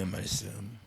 하나님의 말씀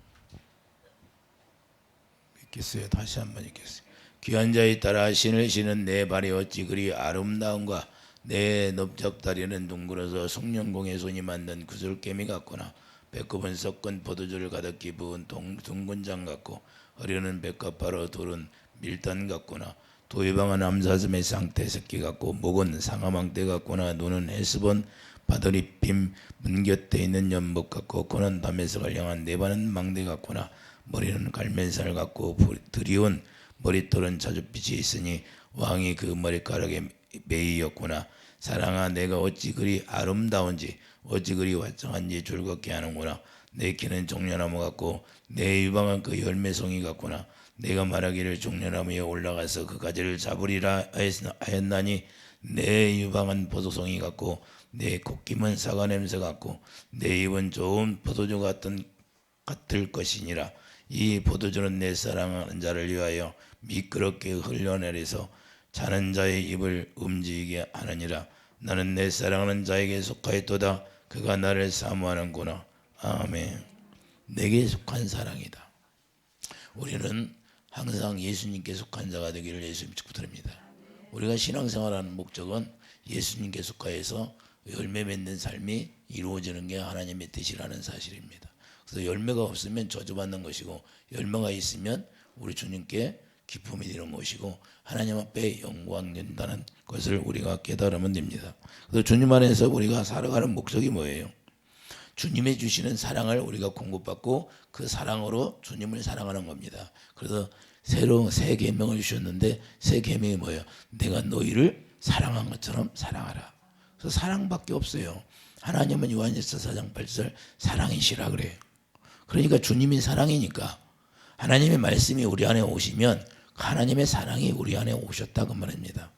읽겠어요. 다시 한번 읽겠어요. 귀한 자에 따라 신을 신은 내 발이 어찌 그리 아름다운가. 내 넓적다리는 둥그러서 성령공의 손이 만든 구슬개미 같구나. 배꼽은 섞은 포도주를 가득히 부은 둥근 장 같고 허리는 백합바로 둘은 밀단 같구나. 도이방은 암사슴의 쌍태 새끼 같고 목은 상아망대 같구나. 눈은 헤스본 바다리 빔 문곁에 있는 연못 같고 코는 담에서를 향한 네 발은 망대 같구나. 머리는 갈면살 같고 드리운 머리털은 자줏빛이 있으니 왕이 그 머리카락에 매이었구나. 사랑아, 내가 어찌 그리 아름다운지 어찌 그리 화창한지 즐겁게 하는구나. 내 키는 종려나무 같고 내 유방은 그 열매송이 같구나. 내가 말하기를 종려나무에 올라가서 그 가지를 잡으리라 하였나니 내 유방은 포도송이 같고 내 콧김은 사과 냄새 같고 내 입은 좋은 포도주 같을 것이니라. 이 포도주는 내 사랑하는 자를 위하여 미끄럽게 흘러내려서 자는 자의 입을 움직이게 하느니라. 나는 내 사랑하는 자에게 속하였도다. 그가 나를 사모하는구나. 아멘. 내게 속한 사랑이다. 우리는 항상 예수님께 속한 자가 되기를 예수님 축복드립니다. 우리가 신앙생활하는 목적은 예수님께 속하여서 열매 맺는 삶이 이루어지는 게 하나님의 뜻이라는 사실입니다. 그래서 열매가 없으면 저주받는 것이고 열매가 있으면 우리 주님께 기쁨이 되는 것이고 하나님 앞에 영광 된다는 것을 우리가 깨달으면 됩니다. 그래서 주님 안에서 우리가 살아가는 목적이 뭐예요? 주님이 주시는 사랑을 우리가 공급받고 그 사랑으로 주님을 사랑하는 겁니다. 그래서 새로운 새 계명을 주셨는데 새 계명이 뭐예요? 내가 너희를 사랑한 것처럼 사랑하라. 그래서 사랑밖에 없어요. 하나님은 요한일서 4장 8절 사랑이시라 그래요. 그러니까 주님이 사랑이니까 하나님의 말씀이 우리 안에 오시면 하나님의 사랑이 우리 안에 오셨다고 말합니다.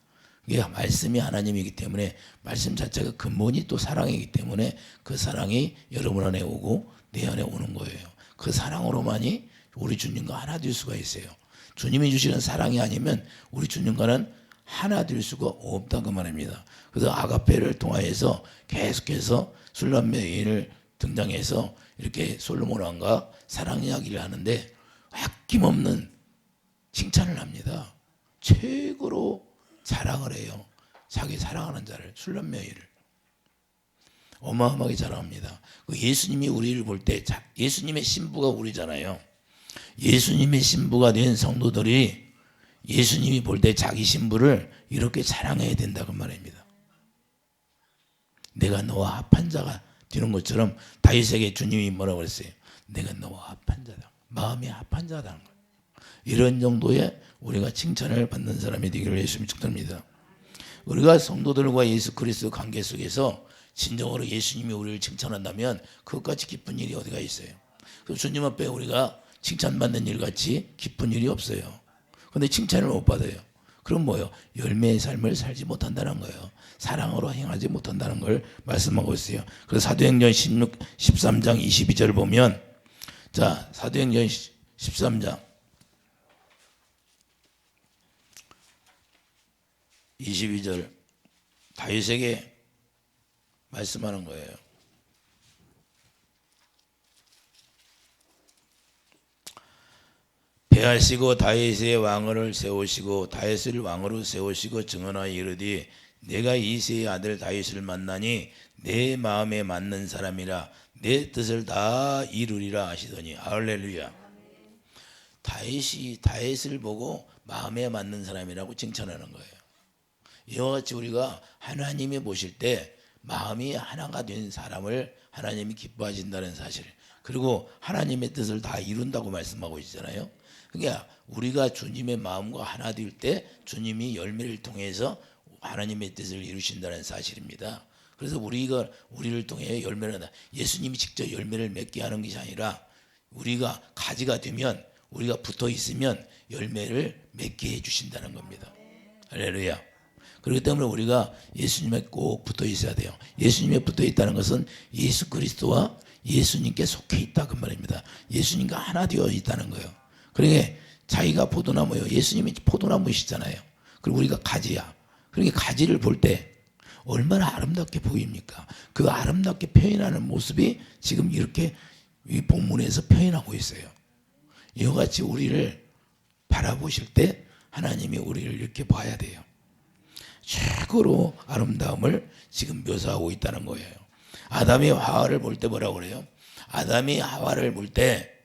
이게 말씀이 하나님이기 때문에 말씀 자체가 근본이 또 사랑이기 때문에 그 사랑이 여러분 안에 오고 내 안에 오는 거예요. 그 사랑으로만이 우리 주님과 하나 될 수가 있어요. 주님이 주시는 사랑이 아니면 우리 주님과는 하나 될 수가 없다고 말합니다. 그래서 아가페를 통하여서 계속해서 술람매 여인을 등장해서 이렇게 솔로몬 왕과 사랑 이야기를 하는데 아낌없는 칭찬을 합니다. 최고로 자랑을 해요. 자기 사랑하는 자를, 술람매 여인을 어마어마하게 자랑합니다. 예수님이 우리를 볼 때 예수님의 신부가 우리잖아요. 예수님의 신부가 된 성도들이 예수님이 볼 때 자기 신부를 이렇게 사랑해야 된다고 말합니다. 내가 너와 합한 자가 되는 것처럼 다윗에게 주님이 뭐라고 그랬어요? 내가 너와 합한 자다. 마음이 합한 자다는 거예요. 이런 정도의 우리가 칭찬을 받는 사람이 되기를 예수님이 축복합니다. 우리가 성도들과 예수 그리스도 관계 속에서 진정으로 예수님이 우리를 칭찬한다면 그것같이 기쁜 일이 어디가 있어요? 그래서 주님 앞에 우리가 칭찬받는 일같이 기쁜 일이 없어요. 그런데 칭찬을 못 받아요. 그럼 뭐예요? 열매의 삶을 살지 못한다는 거예요. 사랑으로 행하지 못한다는 걸 말씀하고 있어요. 그래서 사도행전 13장 22절 보면 자 사도행전 13장 22절 다윗에게 말씀하는 거예요. 배하시고 다윗의 왕을 세우시고 다윗을 왕으로 세우시고 증언하여 이르되 내가 이새의 아들 다윗을 만나니 내 마음에 맞는 사람이라 내 뜻을 다 이루리라 하시더니 할렐루야. 다윗이 다윗을 보고 마음에 맞는 사람이라고 칭찬하는 거예요. 이와 같이 우리가 하나님이 보실 때 마음이 하나가 된 사람을 하나님이 기뻐하신다는 사실, 그리고 하나님의 뜻을 다 이룬다고 말씀하고 있잖아요. 그러니까 우리가 주님의 마음과 하나 될 때 주님이 열매를 통해서 하나님의 뜻을 이루신다는 사실입니다. 그래서 우리가 우리를 통해 열매를 예수님이 직접 열매를 맺게 하는 것이 아니라 우리가 가지가 되면 우리가 붙어 있으면 열매를 맺게 해주신다는 겁니다. 할렐루야. 그렇기 때문에 우리가 예수님에 꼭 붙어 있어야 돼요. 예수님에 붙어 있다는 것은 예수 그리스도와 예수님께 속해 있다 그 말입니다. 예수님과 하나 되어 있다는 거예요. 그러니까 자기가 포도나무예요. 예수님이 포도나무이시잖아요. 그리고 우리가 가지야. 그러니까 가지를 볼 때 얼마나 아름답게 보입니까? 그 아름답게 표현하는 모습이 지금 이렇게 이 본문에서 표현하고 있어요. 이와 같이 우리를 바라보실 때 하나님이 우리를 이렇게 봐야 돼요. 최고로 아름다움을 지금 묘사하고 있다는 거예요. 아담이 하와를 볼 때 뭐라고 그래요? 아담이 하와를 볼 때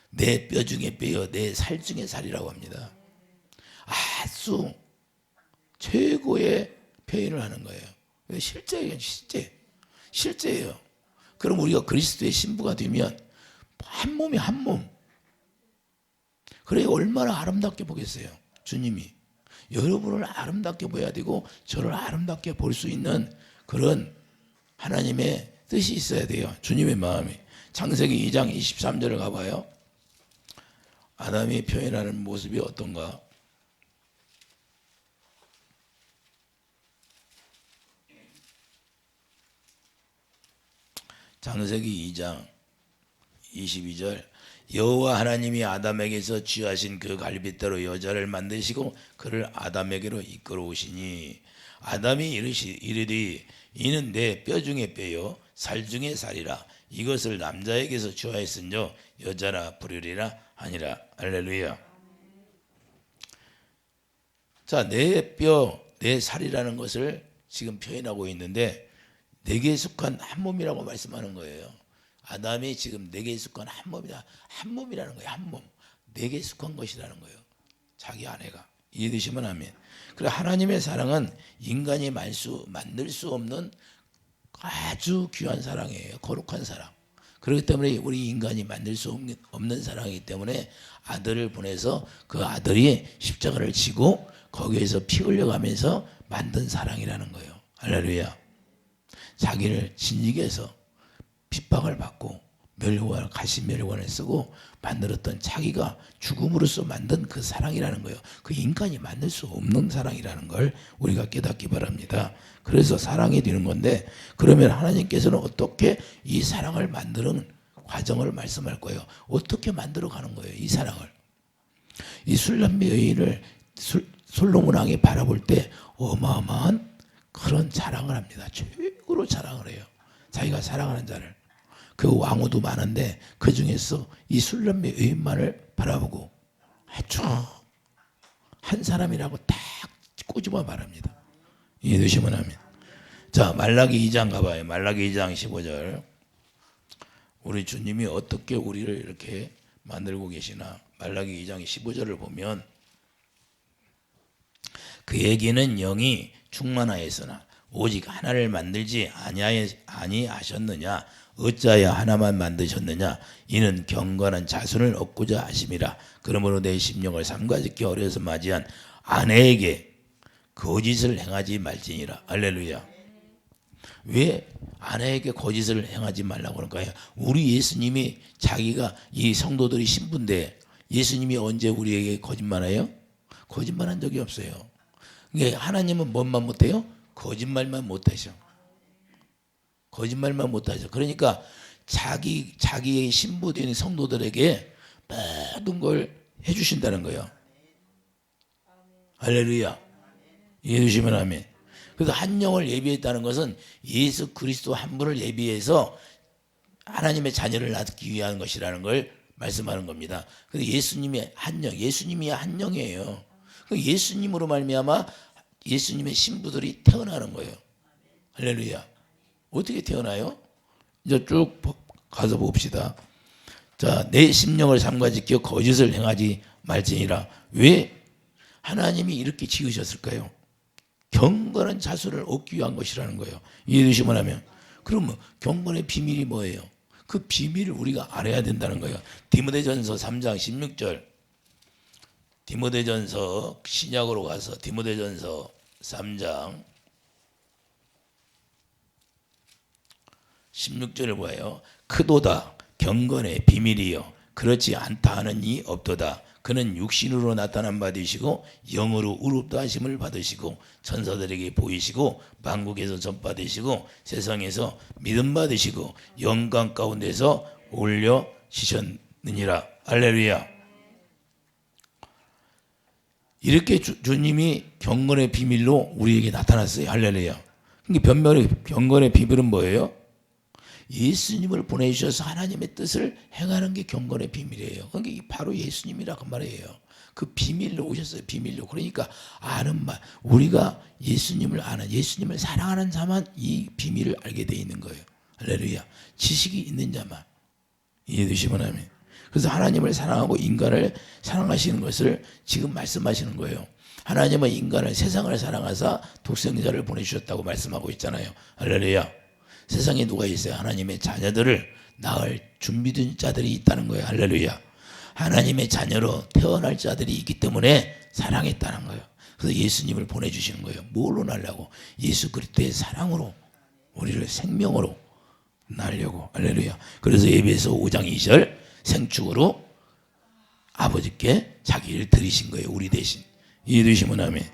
내 뼈 중에 뼈요 내 살 중에 살이라고 합니다. 아주 최고의 표현을 하는 거예요. 실제예요. 실제예요. 그럼 우리가 그리스도의 신부가 되면 한 몸이 한 몸. 그래 얼마나 아름답게 보겠어요. 주님이 여러분을 아름답게 보여야 되고 저를 아름답게 볼 수 있는 그런 하나님의 뜻이 있어야 돼요. 주님의 마음이. 창세기 2장 23절을 가봐요. 아담이 표현하는 모습이 어떤가? 창세기 2장 22절 여호와 하나님이 아담에게서 취하신 그 갈빗대로 여자를 만드시고 그를 아담에게로 이끌어오시니 아담이 이르되 이는 내 뼈 중에 뼈요 살 중에 살이라 이것을 남자에게서 취하였은저 여자라 부르리라 하니라. 할렐루야. 자, 내 뼈, 내 살이라는 것을 지금 표현하고 있는데 내게 속한 한 몸이라고 말씀하는 거예요. 아담이 지금 내게 속한 한 몸이다. 한 몸이라는 거예요. 한 몸. 내게 속한 것이라는 거예요. 자기 아내가. 이해되시면 아멘. 그래 하나님의 사랑은 인간이 만들 수 없는 아주 귀한 사랑이에요. 거룩한 사랑. 그렇기 때문에 우리 인간이 만들 수 없는 사랑이기 때문에 아들을 보내서 그 아들이 십자가를 지고 거기에서 피 흘려가면서 만든 사랑이라는 거예요. 할렐루야. 자기를 진리게 해서 핍박을 받고 멸류관, 가시 멸류관을 쓰고 만들었던 자기가 죽음으로써 만든 그 사랑이라는 거예요. 그 인간이 만들 수 없는 사랑이라는 걸 우리가 깨닫기 바랍니다. 그래서 사랑이 되는 건데 그러면 하나님께서는 어떻게 이 사랑을 만드는 과정을 말씀할 거예요. 어떻게 만들어 가는 거예요. 이 사랑을. 이 술람미 여인을 솔로몬 왕이 바라볼 때 어마어마한 그런 자랑을 합니다. 최고로 자랑을 해요. 자기가 사랑하는 자를. 그 왕후도 많은데 그 중에서 이 술람미 여인만을 바라보고 아주 한 사람이라고 딱 꼬집어 말합니다. 이해되시면 아멘. 자, 말라기 2장 가봐요. 말라기 2장 15절. 우리 주님이 어떻게 우리를 이렇게 만들고 계시나. 말라기 2장 15절을 보면 그에게는 영이 충만하였으나 오직 하나를 만들지 아니하셨느냐. 어찌하여 하나만 만드셨느냐. 이는 경건한 자손을 얻고자 하심이라. 그러므로 내 심령을 삼가짓기 어려서 맞이한 아내에게 거짓을 행하지 말지니라. 할렐루야. 왜 아내에게 거짓을 행하지 말라고 그럴까요? 우리 예수님이 자기가 이 성도들이 신부인데 예수님이 언제 우리에게 거짓말해요? 거짓말한 적이 없어요. 그러니까 하나님은 뭔만 못해요? 거짓말만 못하셔. 거짓말만 못하죠. 그러니까 자기의 신부된 성도들에게 모든 걸 해주신다는 거예요. 할렐루야. 이해해주시면 아멘. 그래서 한 영을 예비했다는 것은 예수 그리스도 한 분을 예비해서 하나님의 자녀를 낳기 위한 것이라는 걸 말씀하는 겁니다. 그래서 예수님이 한 영, 예수님이 한 영이에요. 예수님으로 말미암아 예수님의 신부들이 태어나는 거예요. 할렐루야. 어떻게 태어나요? 이제 쭉 가서 봅시다. 자, 내 심령을 삼가지켜 거짓을 행하지 말지니라. 왜 하나님이 이렇게 지으셨을까요? 경건한 자손을 얻기 위한 것이라는 거예요. 이해되시면 하면. 그러면 경건의 비밀이 뭐예요? 그 비밀을 우리가 알아야 된다는 거예요. 디모데전서 3장 16절. 디모데전서 신약으로 가서 디모데전서 3장 16절을 봐요. 크도다 경건의 비밀이요 그렇지 않다 하는 이 없도다. 그는 육신으로 나타난 바 되시고 영으로 의롭다 하심을 받으시고 천사들에게 보이시고 만국에서 전받으시고 세상에서 믿음 받으시고 영광 가운데서 올려지셨느니라. 할렐루야. 이렇게 주님이 경건의 비밀로 우리에게 나타났어요. 할렐루야. 그러니까 경건의 비밀은 뭐예요? 예수님을 보내주셔서 하나님의 뜻을 행하는 게 경건의 비밀이에요. 그러니까 이게 바로 예수님이라고 말이에요. 그 비밀로 오셨어요. 비밀로. 그러니까 아는 말, 우리가 예수님을 아는, 예수님을 사랑하는 자만 이 비밀을 알게 돼 있는 거예요. 할렐루야. 지식이 있는 자만 이해되시면 아멘. 그래서 하나님을 사랑하고 인간을 사랑하시는 것을 지금 말씀하시는 거예요. 하나님은 인간을, 세상을 사랑하사 독생자를 보내주셨다고 말씀하고 있잖아요. 할렐루야. 세상에 누가 있어요? 하나님의 자녀들을 낳을 준비된 자들이 있다는 거예요. 할렐루야. 하나님의 자녀로 태어날 자들이 있기 때문에 사랑했다는 거예요. 그래서 예수님을 보내주시는 거예요. 뭘로 낳으려고? 예수 그리스도의 사랑으로, 우리를 생명으로 낳으려고. 할렐루야. 그래서 에베소 5장 2절 생축으로 아버지께 자기를 드리신 거예요. 우리 대신. 이해되시면 아멘.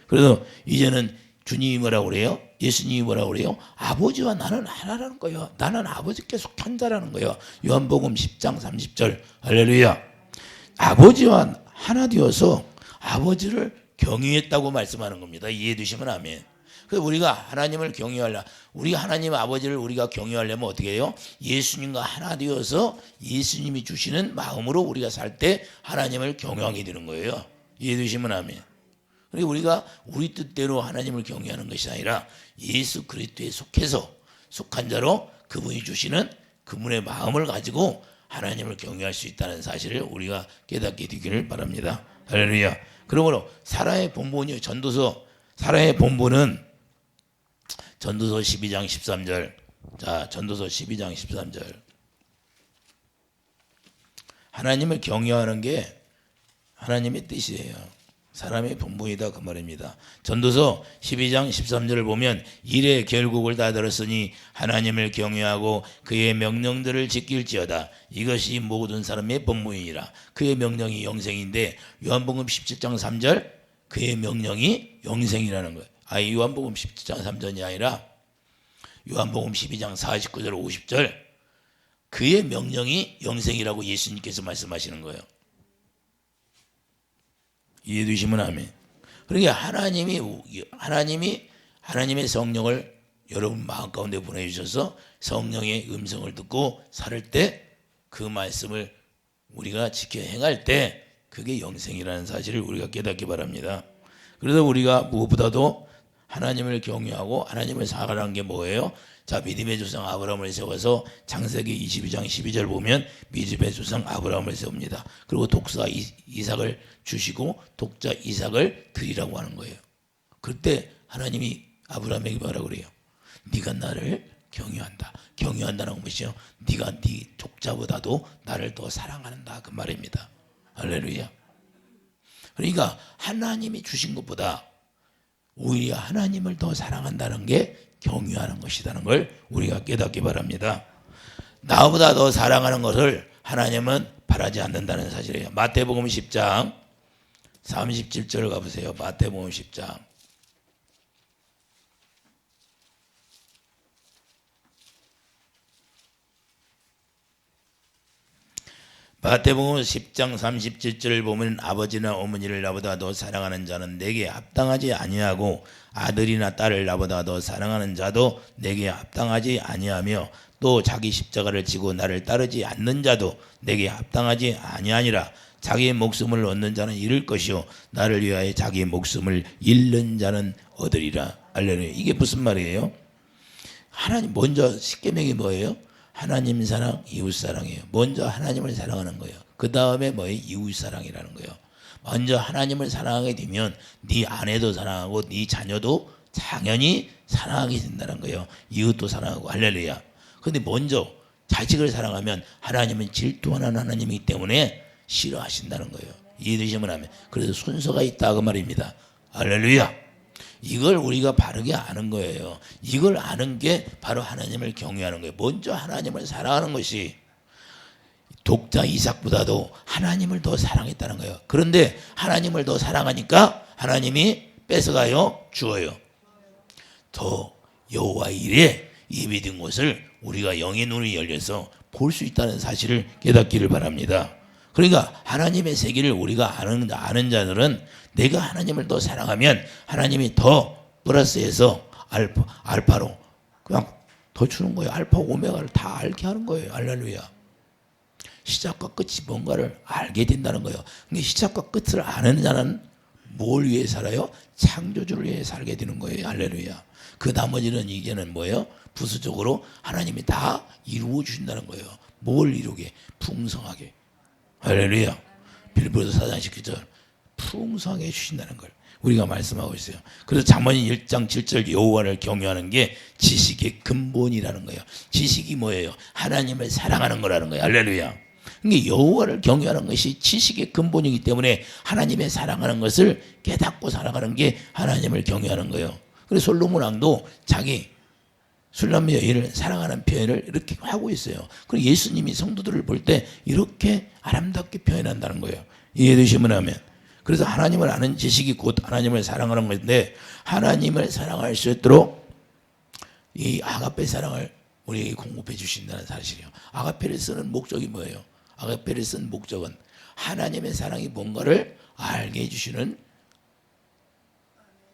그래서 이제는 주님이 뭐라고 그래요? 예수님이 뭐라고 그래요? 아버지와 나는 하나라는 거예요. 나는 아버지께 속한 자라는 거예요. 요한복음 10장 30절. 할렐루야. 아버지와 하나 되어서 아버지를 경유했다고 말씀하는 겁니다. 이해되시면 아멘. 그래서 우리가 하나님을 경유하려, 우리 하나님 아버지를 우리가 경유하려면 어떻게 해요? 예수님과 하나 되어서 예수님이 주시는 마음으로 우리가 살 때 하나님을 경유하게 되는 거예요. 이해되시면 아멘. 그러니까 우리가 우리 뜻대로 하나님을 경외하는 것이 아니라 예수 그리스도에 속해서 속한 자로 그분이 주시는 그분의 마음을 가지고 하나님을 경외할 수 있다는 사실을 우리가 깨닫게 되기를 바랍니다. 할렐루야. 그러므로 사라의 본본이요. 전도서 사라의 본본은 전도서 12장 13절. 자, 전도서 12장 13절. 하나님을 경외하는 게 하나님의 뜻이에요. 사람의 본분이다 그 말입니다. 전도서 12장 13절을 보면 일의 결국을 다 들었으니 하나님을 경외하고 그의 명령들을 지킬지어다. 이것이 모든 사람의 본분이라. 그의 명령이 영생인데 요한복음 17장 3절 그의 명령이 영생이라는 거예요. 요한복음 17장 3절이 아니라 요한복음 12장 49절 50절 그의 명령이 영생이라고 예수님께서 말씀하시는 거예요. 이해되시면 아멘. 그러니까 하나님의 성령을 여러분 마음 가운데 보내주셔서 성령의 음성을 듣고 살 때 그 말씀을 우리가 지켜 행할 때 그게 영생이라는 사실을 우리가 깨닫기 바랍니다. 그래서 우리가 무엇보다도 하나님을 경외하고 하나님을 사랑하는 게 뭐예요? 자, 믿음의 조상 아브라함을 세워서 창세기 22장 12절 보면 믿음의 조상 아브라함을 세웁니다. 그리고 독사 이삭을 주시고 독자 이삭을 드리라고 하는 거예요. 그때 하나님이 아브라함에게 뭐라고 그래요? 네가 나를 경외한다. 경외한다는 것이요. 네가 네 독자보다도 나를 더 사랑한다 그 말입니다. 할렐루야. 그러니까 하나님이 주신 것보다 오히려 하나님을 더 사랑한다는 게 경외하는 것이라는 걸 우리가 깨닫기 바랍니다. 나보다 더 사랑하는 것을 하나님은 바라지 않는다는 사실이에요. 마태복음 10장 37절을 가보세요. 마태복음 10장. 마태복음 10장 37절을 보면 아버지나 어머니를 나보다 더 사랑하는 자는 내게 합당하지 아니하고 아들이나 딸을 나보다 더 사랑하는 자도 내게 합당하지 아니하며 또 자기 십자가를 지고 나를 따르지 않는 자도 내게 합당하지 아니하니라. 자기의 목숨을 얻는 자는 잃을 것이요 나를 위하여 자기의 목숨을 잃는 자는 얻으리라. 할렐루야. 이게 무슨 말이에요? 하나님 먼저 십계명이 뭐예요? 하나님 사랑, 이웃 사랑이에요. 먼저 하나님을 사랑하는 거예요. 그 다음에 뭐예요? 이웃 사랑이라는 거예요. 먼저 하나님을 사랑하게 되면 네 아내도 사랑하고 네 자녀도 당연히 사랑하게 된다는 거예요. 이웃도 사랑하고. 할렐루야. 근데 먼저 자식을 사랑하면 하나님은 질투하는 하나님이기 때문에 싫어하신다는 거예요. 이해되시면 하면. 그래서 순서가 있다 그 말입니다. 할렐루야. 이걸 우리가 바르게 아는 거예요. 이걸 아는 게 바로 하나님을 경외하는 거예요. 먼저 하나님을 사랑하는 것이 독자 이삭보다도 하나님을 더 사랑했다는 거예요. 그런데 하나님을 더 사랑하니까 하나님이 뺏어가요, 주어요. 더 여호와 일에 예비된 것을 우리가 영의 눈이 열려서 볼 수 있다는 사실을 깨닫기를 바랍니다. 그러니까 하나님의 세계를 우리가 아는 자들은 내가 하나님을 더 사랑하면 하나님이 더 플러스해서 알파로 그냥 더 주는 거예요. 알파 오메가를 다 알게 하는 거예요. 할렐루야. 시작과 끝이 뭔가를 알게 된다는 거예요. 근데 시작과 끝을 아는 자는 뭘 위해 살아요? 창조주를 위해 살게 되는 거예요. 할렐루야. 그 나머지는 이제는 뭐예요? 부수적으로 하나님이 다 이루어 주신다는 거예요. 뭘 이루게? 풍성하게. 할렐루야. 빌보서 4장 19절 풍성하게 주신다는 걸 우리가 말씀하고 있어요. 그래서 잠언 1장 7절 여호와를 경외하는 게 지식의 근본이라는 거예요. 지식이 뭐예요? 하나님을 사랑하는 거라는 거예요. 할렐루야. 그러니까 여호와를 경외하는 것이 지식의 근본이기 때문에 하나님의 사랑하는 것을 깨닫고 살아가는 게 하나님을 경외하는 거예요. 그래서 솔로몬 왕도 자기 술남매 여인을 사랑하는 표현을 이렇게 하고 있어요. 그리고 예수님이 성도들을 볼 때 이렇게 아름답게 표현한다는 거예요. 이해되시면 하면. 그래서 하나님을 아는 지식이 곧 하나님을 사랑하는 건데, 하나님을 사랑할 수 있도록 이 아가페 사랑을 우리에게 공급해 주신다는 사실이에요. 아가페를 쓰는 목적이 뭐예요? 아가페를 쓴 목적은 하나님의 사랑이 뭔가를 알게 해주시는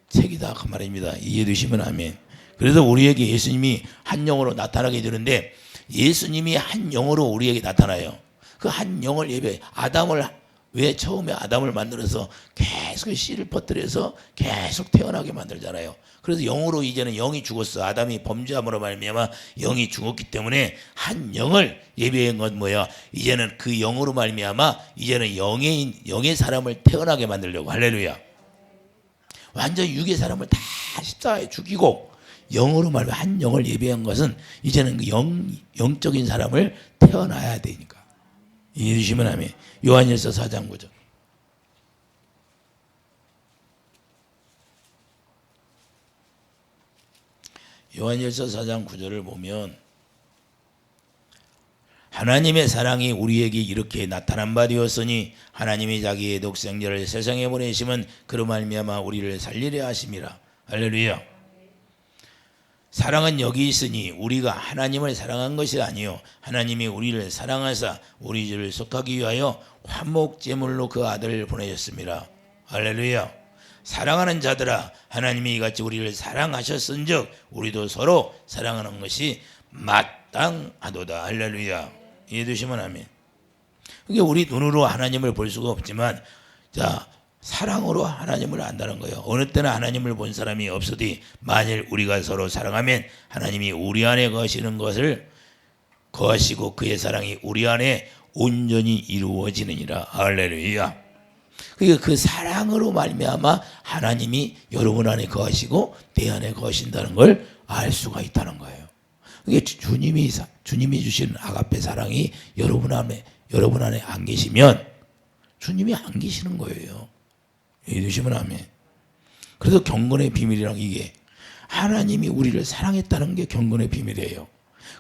책이다 그 말입니다. 이해되시면 아멘. 그래서 우리에게 예수님이 한 영으로 나타나게 되는데, 예수님이 한 영으로 우리에게 나타나요. 그 한 영을 예배해. 아담을 왜 처음에 아담을 만들어서 계속 씨를 퍼뜨려서 계속 태어나게 만들잖아요. 그래서 영으로 이제는 영이 죽었어. 아담이 범죄함으로 말미암아 영이 죽었기 때문에 한 영을 예배한 건 뭐야? 이제는 그 영으로 말미암아 이제는 영의 사람을 태어나게 만들려고. 할렐루야. 완전 육의 사람을 다 십자가에 죽이고 영으로 말미암아 한 영을 예배한 것은 이제는 그 영적인 사람을 태어나야 되니까. 이해주시면 하면 요한일서 4장 9절. 요한일서 4장 9절을 보면 하나님의 사랑이 우리에게 이렇게 나타난 바 되었으니 하나님이 자기의 독생자를 세상에 보내시면 그로 말미암아 우리를 살리려 하심이라. 할렐루야. 사랑은 여기 있으니 우리가 하나님을 사랑한 것이 아니요 하나님이 우리를 사랑하사 우리 죄를 속하기 위하여 화목제물로 그 아들을 보내셨습니다. 할렐루야. 사랑하는 자들아, 하나님이 이같이 우리를 사랑하셨은즉 우리도 서로 사랑하는 것이 마땅하도다. 할렐루야. 이해되시면 아멘. 그게 우리 눈으로 하나님을 볼 수가 없지만, 자, 사랑으로 하나님을 안다는 거예요. 어느 때나 하나님을 본 사람이 없으되 만일 우리가 서로 사랑하면 하나님이 우리 안에 거하시는 것을 거하시고 그의 사랑이 우리 안에 온전히 이루어지느니라. 할렐루야. 그러니까 그 사랑으로 말미암아 하나님이 여러분 안에 거하시고 내 안에 거하신다는 걸 알 수가 있다는 거예요. 그게 주님이 주신 아가페 사랑이 여러분 안에 안 계시면 주님이 안 계시는 거예요. 이해되시면 아멘. 그래서 경건의 비밀이란 이게 하나님이 우리를 사랑했다는 게 경건의 비밀이에요.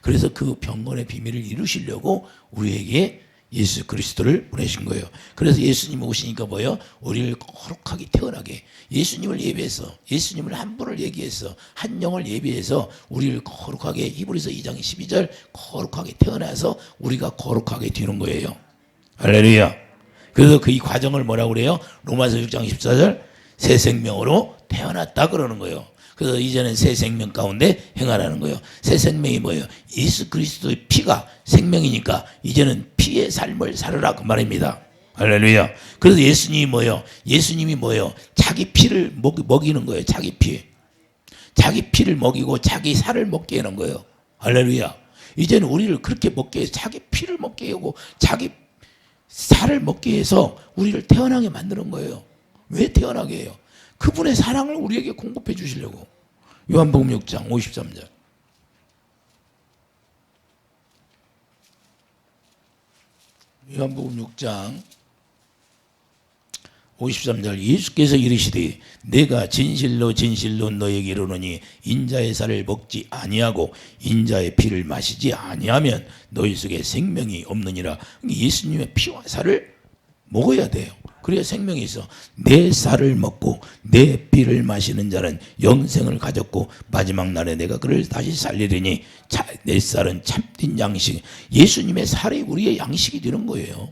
그래서 그 경건의 비밀을 이루시려고 우리에게 예수 그리스도를 보내신 거예요. 그래서 예수님 오시니까 뭐예요? 우리를 거룩하게 태어나게, 예수님을 예비해서, 예수님을 한 분을 얘기해서, 한 영을 예비해서 우리를 거룩하게, 히브리서 2장 12절 거룩하게 태어나서 우리가 거룩하게 되는 거예요. 할렐루야. 그래서 그 이 과정을 뭐라고 그래요? 로마서 6장 14절 새 생명으로 태어났다 그러는 거예요. 그래서 이제는 새 생명 가운데 행하라는 거예요. 새 생명이 뭐예요? 예수 그리스도의 피가 생명이니까 이제는 피의 삶을 살으라 그 말입니다. 할렐루야. 그래서 예수님이 뭐예요? 예수님이 뭐예요? 자기 피를 먹이는 거예요. 자기 피. 자기 피를 먹이고 자기 살을 먹게 하는 거예요. 할렐루야. 이제는 우리를 그렇게 먹게 해서 자기 피를 먹게 하고 자기 살을 먹게 해서 우리를 태어나게 만드는 거예요. 왜 태어나게 해요? 그분의 사랑을 우리에게 공급해 주시려고. 요한복음 6장 53절. 요한복음 6장 53절. 예수께서 이르시되 내가 진실로 진실로 너에게 이르노니 인자의 살을 먹지 아니하고 인자의 피를 마시지 아니하면 너희 속에 생명이 없느니라. 예수님의 피와 살을 먹어야 돼요. 그래야 생명이 있어. 내 살을 먹고 내 피를 마시는 자는 영생을 가졌고 마지막 날에 내가 그를 다시 살리리니 내 살은 참된 양식. 예수님의 살이 우리의 양식이 되는 거예요.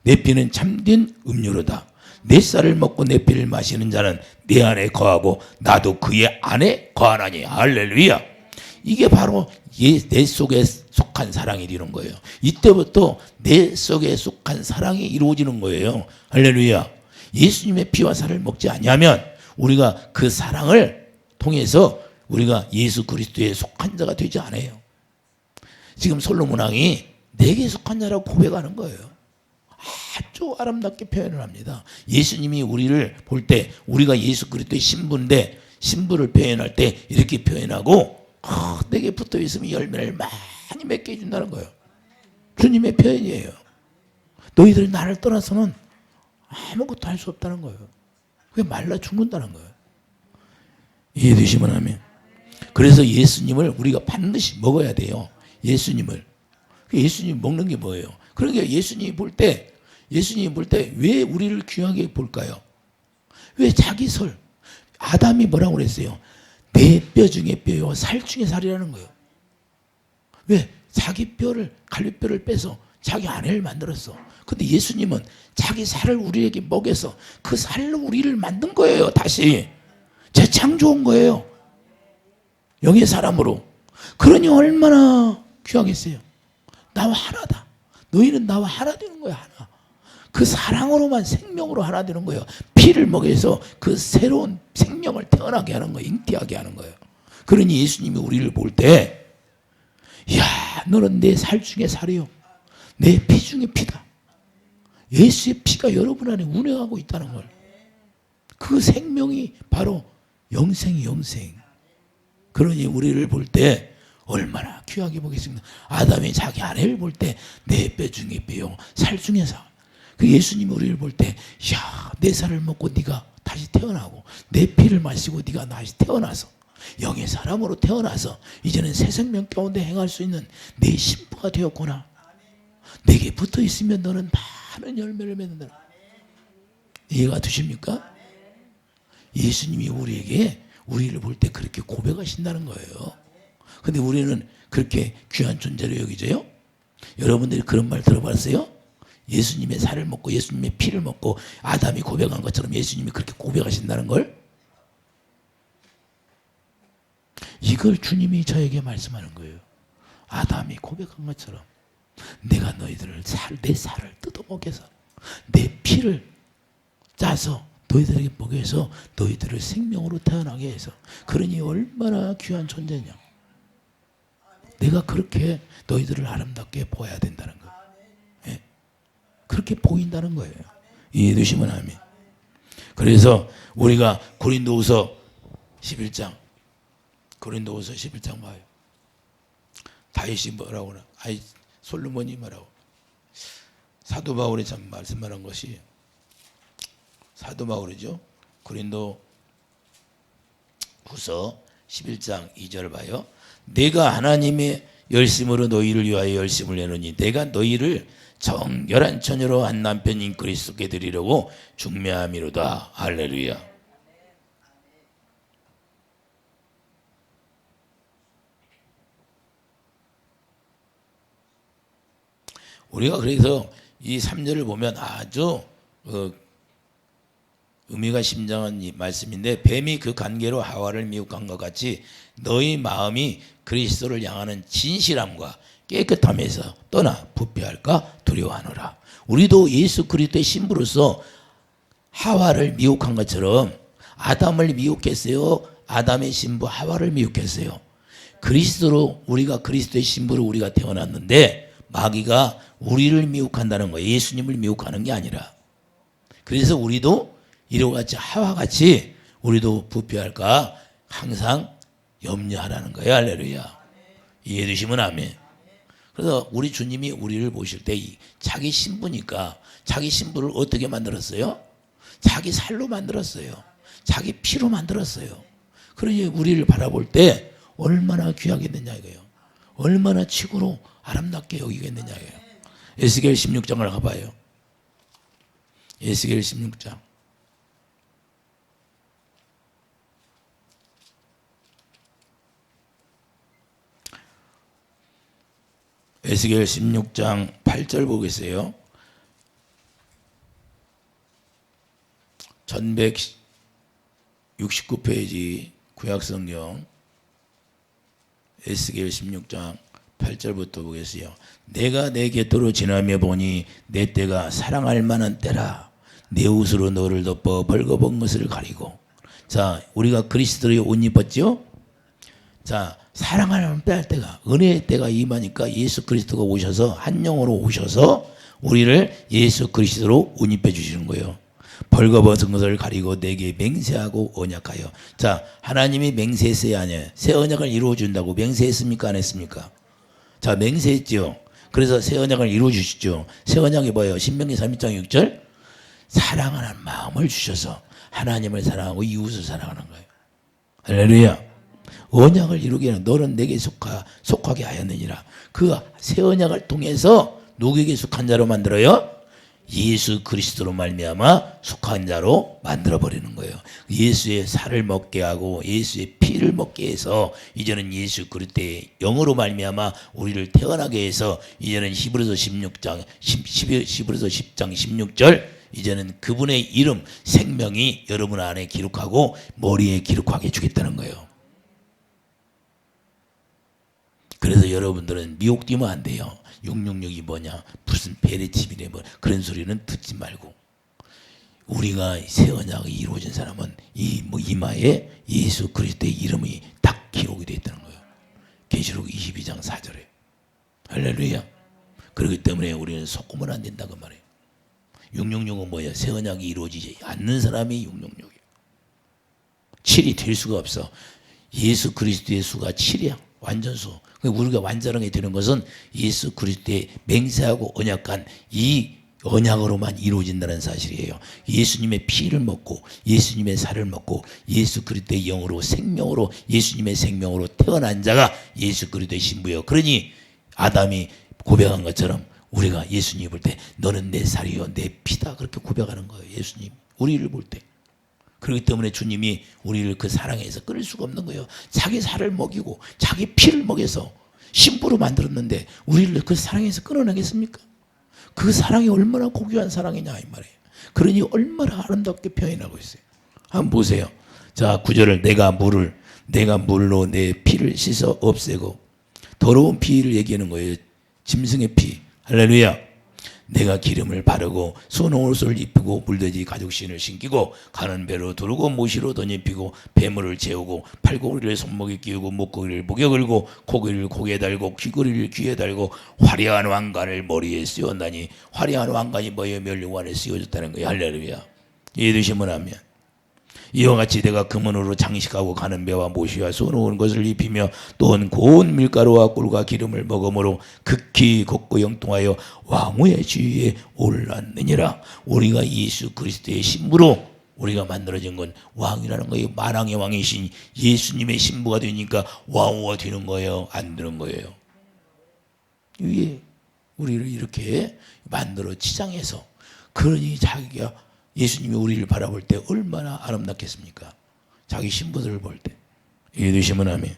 내 피는 참된 음료로다. 내 쌀을 먹고 내 피를 마시는 자는 내 안에 거하고 나도 그의 안에 거하나니. 할렐루야. 이게 바로 내 속에 속한 사랑이 이루는 거예요. 이때부터 내 속에 속한 사랑이 이루어지는 거예요. 할렐루야. 예수님의 피와 살을 먹지 않으면 우리가 그 사랑을 통해서 우리가 예수 그리스도에 속한 자가 되지 않아요. 지금 솔로몬 왕이 내게 속한 자라고 고백하는 거예요. 아주 아름답게 표현을 합니다. 예수님이 우리를 볼 때 우리가 예수 그리스도의 신부인데 신부를 표현할 때 이렇게 표현하고 내게 붙어 있으면 열매를 많이 맺게 해준다는 거예요. 주님의 표현이에요. 너희들이 나를 떠나서는 아무것도 할 수 없다는 거예요. 그게 말라 죽는다는 거예요. 이해되시면 하면. 그래서 예수님을 우리가 반드시 먹어야 돼요. 예수님을. 예수님 먹는 게 뭐예요? 그러니까 예수님이 볼 때 왜 우리를 귀하게 볼까요? 왜 자기 설 아담이 뭐라고 그랬어요? 내 뼈 중에 뼈요 살 중에 살이라는 거예요. 왜? 자기 뼈를 갈비뼈를 빼서 자기 아내를 만들었어. 근데 예수님은 자기 살을 우리에게 먹여서 그 살로 우리를 만든 거예요. 다시 재창조한 거예요. 영의 사람으로. 그러니 얼마나 귀하겠어요. 나와 하나다. 너희는 나와 하나 되는 거야. 하나. 그 사랑으로만 생명으로 하나 되는 거예요. 피를 먹여서 그 새로운 생명을 태어나게 하는 거예요. 잉태하게 하는 거예요. 그러니 예수님이 우리를 볼 때 야, 너는 내 살 중에 살이요. 내 피 중에 피다. 예수의 피가 여러분 안에 운행하고 있다는 걸. 그 생명이 바로 영생이 영생. 그러니 우리를 볼 때 얼마나 귀하게 보겠습니다. 아담이 자기 아내를 볼 때 내 뼈 중에 뼈요 살 중에 살. 그 예수님이 우리를 볼 때 야, 내 살을 먹고 네가 다시 태어나고 내 피를 마시고 네가 다시 태어나서 영의 사람으로 태어나서 이제는 새 생명 가운데 행할 수 있는 내 신부가 되었구나. 내게 붙어 있으면 너는 많은 열매를 맺는다. 이해가 되십니까? 예수님이 우리를 볼 때 그렇게 고백하신다는 거예요. 근데 우리는 그렇게 귀한 존재로 여기져요? 여러분들이 그런 말 들어봤어요? 예수님의 살을 먹고 예수님의 피를 먹고 아담이 고백한 것처럼 예수님이 그렇게 고백하신다는 걸? 이걸 주님이 저에게 말씀하는 거예요. 아담이 고백한 것처럼 내가 너희들을 내 살을 뜯어먹여서 내 피를 짜서 너희들에게 먹여서 너희들을 생명으로 태어나게 해서 그러니 얼마나 귀한 존재냐. 내가 그렇게 너희들을 아름답게 보아야 된다는 거예요. 예? 그렇게 보인다는 거예요. 이해되시면 아멘. 그래서 우리가 고린도후서 11장 봐요. 다윗이 뭐라고 하나? 솔로몬이 뭐라고? 사도 바울이 참 말씀하는 것이 사도 바울이죠. 고린도 후서 11장 2절 봐요. 내가 하나님의 열심으로 너희를 위하여 열심을 내노니 내가 너희를 정결한 처녀로 한 남편인 그리스도께 드리려고 중매함이로다. 할렐루야. 우리가 그래서 이 3절을 보면 아주 의미가 심장한 이 말씀인데 뱀이 그 관계로 하와를 미혹한 것 같이 너희 마음이 그리스도를 향하는 진실함과 깨끗함에서 떠나 부패할까 두려워하노라. 우리도 예수 그리스도의 신부로서 하와를 미혹한 것처럼 아담을 미혹했어요. 아담의 신부 하와를 미혹했어요. 그리스도로 우리가 그리스도의 신부로 우리가 태어났는데 마귀가 우리를 미혹한다는 거예요. 예수님을 미혹하는 게 아니라. 그래서 우리도 이와 같이 하와 같이 우리도 부패할까 항상 염려하라는 거예요. 할렐루야. 이해되시면 아멘. 그래서 우리 주님이 우리를 보실 때 자기 신부니까 자기 신부를 어떻게 만들었어요? 자기 살로 만들었어요. 자기 피로 만들었어요. 그러니 우리를 바라볼 때 얼마나 귀하겠느냐 이거예요. 얼마나 치고로 아름답게 여기겠느냐 이거예요. 에스겔 16장을 가봐요. 에스겔 16장. 에스겔 16장 8절 보겠어요. 1169페이지 구약성경 에스겔 16장 8절부터 보겠어요. 내가 내 곁으로 지나며 보니 내 때가 사랑할 만한 때라. 내 옷으로 너를 덮어 벌거벗은 것을 가리고. 자, 우리가 그리스도의 옷 입었죠? 자, 사랑하는 때가, 은혜의 때가 임하니까 예수 그리스도가 오셔서 한 영으로 오셔서 우리를 예수 그리스도로 옷 입혀 주시는 거예요. 벌거벗은 것을 가리고 내게 맹세하고 언약하여. 자, 하나님이 맹세했어야 하냐? 새 언약을 이루어 준다고 맹세했습니까? 안 했습니까? 자, 맹세했죠. 그래서 새 언약을 이루어 주시죠. 새 언약이 뭐예요? 신명기 32장 6절. 사랑하는 마음을 주셔서 하나님을 사랑하고 이웃을 사랑하는 거예요. 할렐루야. 언약을 이루기에는 너는 내게 속하게 하였느니라. 그 새 언약을 통해서 누구에게 속한 자로 만들어요? 예수 그리스도로 말미암아 속한 자로 만들어 버리는 거예요. 예수의 살을 먹게 하고 예수의 피를 먹게 해서 이제는 예수 그리스도의 영으로 말미암아 우리를 태어나게 해서 이제는 히브리서 10장 16절 이제는 그분의 이름 생명이 여러분 안에 기록하고 머리에 기록하게 주겠다는 거예요. 그래서 여러분들은 미혹되면 안 돼요. 666이 뭐냐, 무슨 베레칩이네, 뭐 그런 소리는 듣지 말고, 우리가 새 언약이 이루어진 사람은 이 이마에 예수 그리스도의 이름이 딱 기록이 되어 있다는 거예요. 계시록 22장 4절에. 할렐루야. 그렇기 때문에 우리는 속으면 안 된다고 말해요. 666은 뭐야? 새 언약이 이루어지지 않는 사람이 666이에요. 7이 될 수가 없어. 예수 그리스도의 수가 7이야. 완전수. 우리가 완전하게 되는 것은 예수 그리스도의 맹세하고 언약한 이 언약으로만 이루어진다는 사실이에요. 예수님의 피를 먹고 예수님의 살을 먹고 예수 그리스도의 영으로 생명으로 예수님의 생명으로 태어난 자가 예수 그리스도의 신부예요. 그러니 아담이 고백한 것처럼 우리가 예수님 볼 때 너는 내 살이요 내 피다 그렇게 고백하는 거예요. 예수님 우리를 볼 때. 그렇기 때문에 주님이 우리를 그 사랑에서 끊을 수가 없는 거예요. 자기 살을 먹이고 자기 피를 먹여서 신부로 만들었는데 우리를 그 사랑에서 끊어내겠습니까? 그 사랑이 얼마나 고귀한 사랑이냐 이 말이에요. 그러니 얼마나 아름답게 표현하고 있어요. 한번 보세요. 자, 9절을 내가 물로 내 피를 씻어 없애고. 더러운 피를 얘기하는 거예요. 짐승의 피. 할렐루야. 내가 기름을 바르고 수놓은 옷을 입히고 물돼지 가죽신을 신기고 가는 배로 두르고 모시로 덧입히고 배물을 재우고 팔고기를 손목에 끼우고 목고기를 목에 걸고 고기를 고개에 달고 귀걸이를 귀에 달고 화려한 왕관을 머리에 씌웠나니. 화려한 왕관이 뭐예요? 멸류관에 씌워졌다는 거예요. 할렐루야. 이해되시면 하면 이와 같이 내가 금은으로 장식하고 가는 배와 모시와 수놓은 것을 입히며 또한 고운 밀가루와 꿀과 기름을 먹음으로 극히 곱고 영통하여 왕후의 지위에 올랐느니라. 우리가 예수 그리스도의 신부로 우리가 만들어진 건 왕이라는 거예요. 만왕의 왕이신 예수님의 신부가 되니까 왕후가 되는 거예요? 안 되는 거예요? 이게 우리를 이렇게 만들어 치장해서. 그러니 자기가 예수님이 우리를 바라볼 때 얼마나 아름답겠습니까? 자기 신부들을 볼 때. 이해되시면 아멘.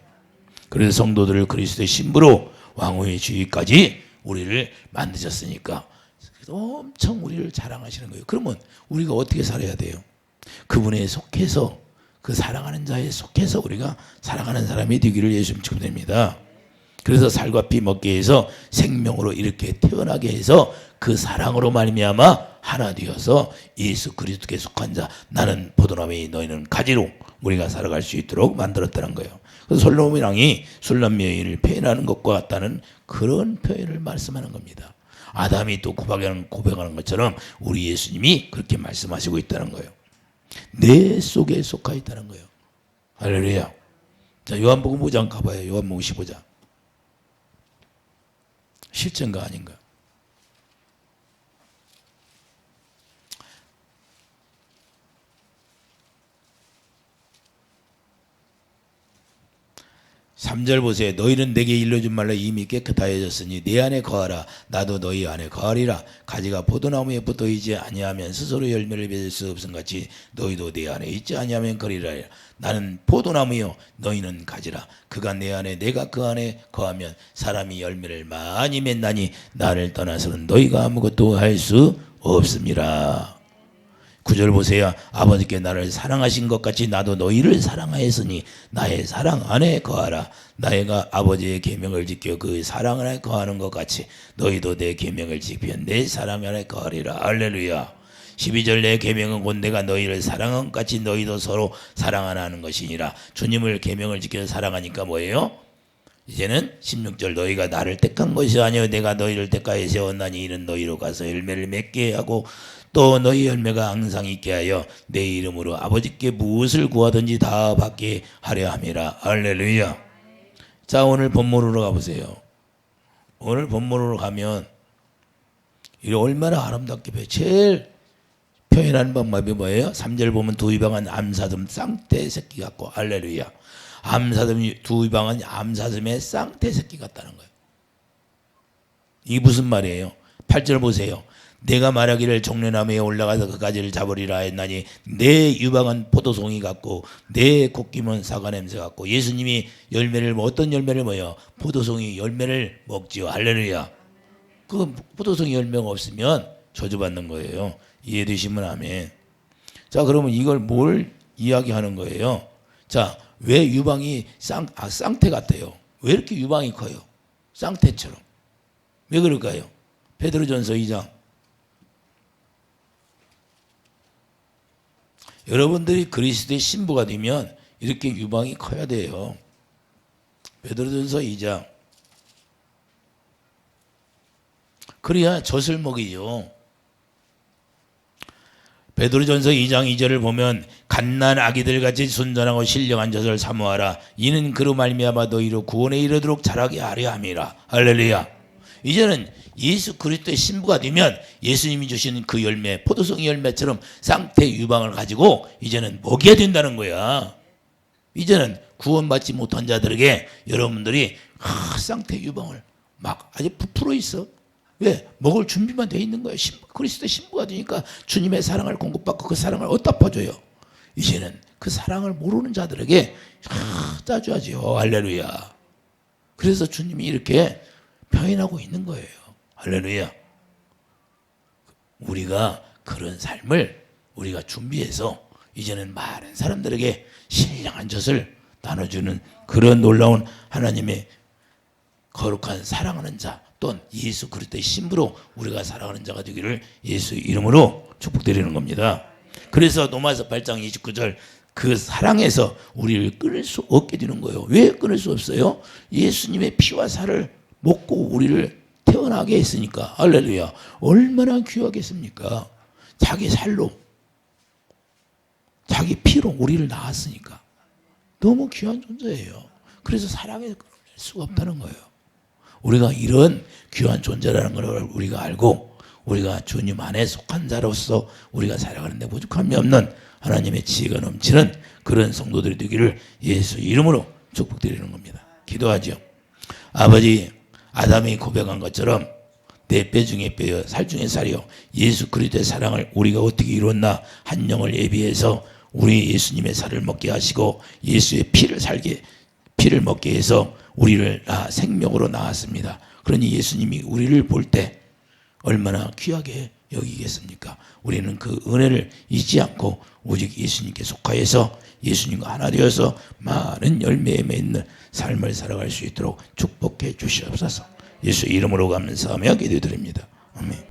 그래서 성도들을 그리스도의 신부로 왕후의 지위까지 우리를 만드셨으니까 엄청 우리를 자랑하시는 거예요. 그러면 우리가 어떻게 살아야 돼요? 그분에 속해서, 그 사랑하는 자에 속해서 우리가 사랑하는 사람이 되기를 예수님 축복합니다. 그래서 살과 피 먹게 해서 생명으로 이렇게 태어나게 해서 그 사랑으로 말미암아 하나 되어서 예수 그리스도께 속한 자, 나는 포도나무이 너희는 가지로 우리가 살아갈 수 있도록 만들었다는 거예요. 그래서 솔로몬 왕이 술람 여인을 표현하는 것과 같다는 그런 표현을 말씀하는 겁니다. 아담이 또 고백하는 것처럼 우리 예수님이 그렇게 말씀하시고 있다는 거예요. 내 속에 속하 있다는 거예요. 할렐루야. 자, 요한복음 5장 가봐요. 요한복음 15장. 실전가 아닌가? 3절 보세요. 너희는 내게 일러준 말로 이미 깨끗하여졌으니 내 안에 거하라. 나도 너희 안에 거하리라. 가지가 포도나무에 붙어있지 아니하면 스스로 열매를 맺을 수 없음 같이 너희도 내 안에 있지 아니하면 거리라. 나는 포도나무요 너희는 가지라. 그가 내 안에 내가 그 안에 거하면 사람이 열매를 많이 맺나니 나를 떠나서는 너희가 아무것도 할 수 없습니다. 9절 보세요. 아버지께 나를 사랑하신 것 같이 나도 너희를 사랑하였으니 나의 사랑 안에 거하라. 나가 아버지의 계명을 지켜 그 사랑 안에 거하는 것 같이 너희도 내 계명을 지켜 내 사랑 안에 거하리라. 할렐루야. 12절 내 계명은 곧 내가 너희를 사랑한 것 같이 너희도 서로 사랑하라 하는 것이니라. 주님을 계명을 지켜 사랑하니까 뭐예요? 이제는 16절 너희가 나를 택한 것이 아니요 내가 너희를 택하여 세웠나니 이는 너희로 가서 열매를 맺게 하고 또 너희 열매가 항상 있게 하여 내 이름으로 아버지께 무엇을 구하든지 다 받게 하려 함이라. 할렐루야. 자, 오늘 본문으로 가보세요. 오늘 본문으로 가면 이 얼마나 아름답게 제일 표현하는 방법이 뭐예요? 3절 보면 두 이방은 암사슴 쌍떼 새끼 같고. 할렐루야. 암사슴이 두 이방은 암사슴의 쌍떼 새끼 같다는 거예요. 이게 무슨 말이에요? 8절 보세요. 내가 말하기를 종려나무에 올라가서 그 가지를 잡으리라 했나니 내 유방은 포도송이 같고 내 콧김은 사과 냄새 같고. 예수님이 열매를 어떤 열매를 뭐요? 포도송이 열매를 먹지요. 할렐루야. 그 포도송이 열매가 없으면 저주받는 거예요. 이해되시면 아멘. 자, 그러면 이걸 뭘 이야기하는 거예요? 자, 왜 유방이 쌍태 같아요? 왜 이렇게 유방이 커요? 쌍태처럼. 왜 그럴까요? 베드로전서 2장. 여러분들이 그리스도의 신부가 되면 이렇게 유방이 커야 돼요. 베드로전서 2장. 그래야 젖을 먹이죠. 베드로전서 2장 2절을 보면 갓난 아기들 같이 순전하고 신령한 젖을 사모하라. 이는 그로 말미암아 너희로 구원에 이르도록 자라게 하려 함이라. 할렐루야. 이제는 예수 그리스도의 신부가 되면 예수님이 주신 그 열매, 포도송 열매처럼 쌍태 유방을 가지고 이제는 먹여야 된다는 거야. 이제는 구원받지 못한 자들에게 여러분들이 쌍태 유방을 막 아주 부풀어 있어. 왜? 먹을 준비만 돼 있는 거예요. 그리스도의 신부가 되니까 주님의 사랑을 공급받고 그 사랑을 어디다 퍼줘요? 이제는 그 사랑을 모르는 자들에게 짜줘야죠. 할렐루야. 그래서 주님이 이렇게 표현하고 있는 거예요. 할렐루야. 우리가 그런 삶을 우리가 준비해서 이제는 많은 사람들에게 신령한 젖을 나눠주는 그런 놀라운 하나님의 거룩한 사랑하는 자, 또는 예수 그리스도의 신부로 우리가 살아가는 자가 되기를 예수 이름으로 축복드리는 겁니다. 그래서 로마서 8장 29절 그 사랑에서 우리를 끊을 수 없게 되는 거예요. 왜 끊을 수 없어요? 예수님의 피와 살을 먹고 우리를 태어나게 했으니까. 할렐루야. 얼마나 귀하겠습니까? 자기 살로 자기 피로 우리를 낳았으니까. 너무 귀한 존재예요. 그래서 사랑에 끊을 수가 없다는 거예요. 우리가 이런 귀한 존재라는 걸 우리가 알고 우리가 주님 안에 속한 자로서 우리가 살아가는데 부족함이 없는 하나님의 지혜가 넘치는 그런 성도들이 되기를 예수 이름으로 축복드리는 겁니다. 기도하죠. 아버지, 아담이 고백한 것처럼 내 뼈 중에 뼈여 살 중에 살이요 예수 그리스도의 사랑을 우리가 어떻게 이뤘나. 한 영을 예비해서 우리 예수님의 살을 먹게 하시고 예수의 피를 먹게 해서 우리를 생명으로 낳았습니다. 그러니 예수님이 우리를 볼 때 얼마나 귀하게 여기겠습니까? 우리는 그 은혜를 잊지 않고 오직 예수님께 속하여서 예수님과 하나 되어서 많은 열매에 맺는 삶을 살아갈 수 있도록 축복해 주시옵소서. 예수 이름으로 감사하며 기도드립니다. 아멘.